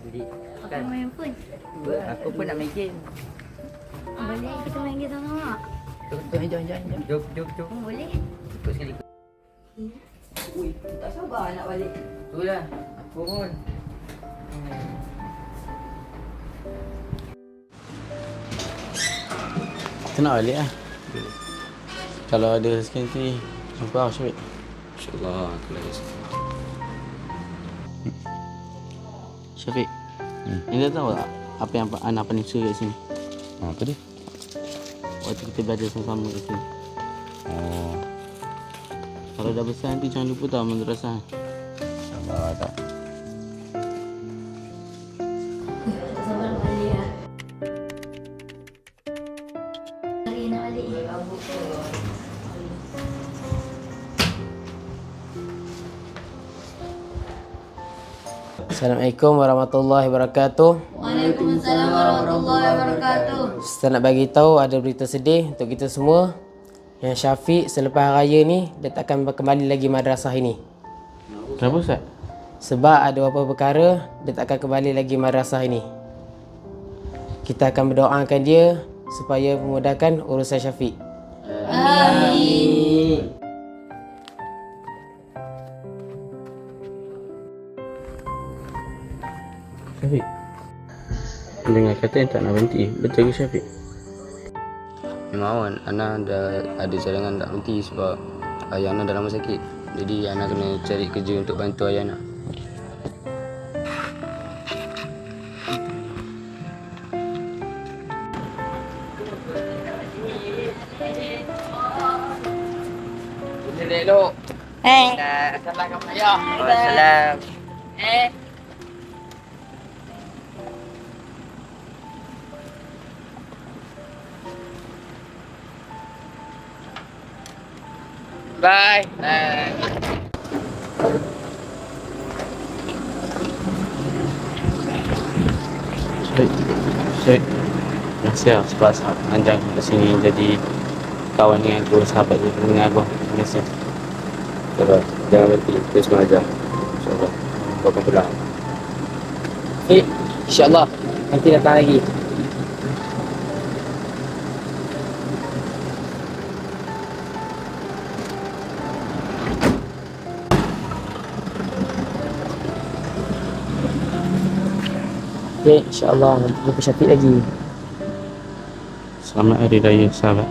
balik. Aku main pun. Aku pun nak main game. Boleh kita main game sama-sama? Jom. Jom. Boleh. Ikut sekali. Ui, tak sabar nak balik. Itulah, aku pun. Kita nak balik lah. Kalau ada rezeki nanti jumpa aku Syafiq. InsyaAllah aku lagi Syafiq, Anda tahu tak apa yang anak paling suka kat sini? apa dia? Waktu kita belajar sama-sama kat sini. Oh, Kalau dah besar nanti jangan lupa tau madrasah. InsyaAllah tak. Tak sabar nak balik lah. Hari nak balik. Assalamualaikum warahmatullahi wabarakatuh. Waalaikumsalam warahmatullahi wabarakatuh. Saya nak bagi tahu ada berita sedih untuk kita semua. Yang Syafiq selepas raya ni dia tak akan kembali lagi madrasah ini. Kenapa Ustaz? Sebab ada beberapa perkara dia tak akan kembali lagi madrasah ini. Kita akan berdoakan dia supaya memudahkan urusan Syafiq. Syafiq, dengar kata yang tak nak berhenti. Betul ke Syafiq? Memang awak Ana dah ada cadangan tak berhenti sebab ayah Ana dah lama sakit. Jadi Ana kena cari kerja untuk bantu ayah Ana. Elok. Assalamualaikum ayah. Waalaikumsalam. Bye. Syafiq, terima kasih lah sebab sahabat panjang kat sini jadi kawan dengan aku, sahabat dengan aku. Terima kasih. Sabar, jangan berhenti. Terus mengajar. InsyaAllah. Kau akan pulang. InsyaAllah nanti datang lagi. InsyaAllah nanti jumpa Syafiq lagi. Selamat Hari Raya sahabat.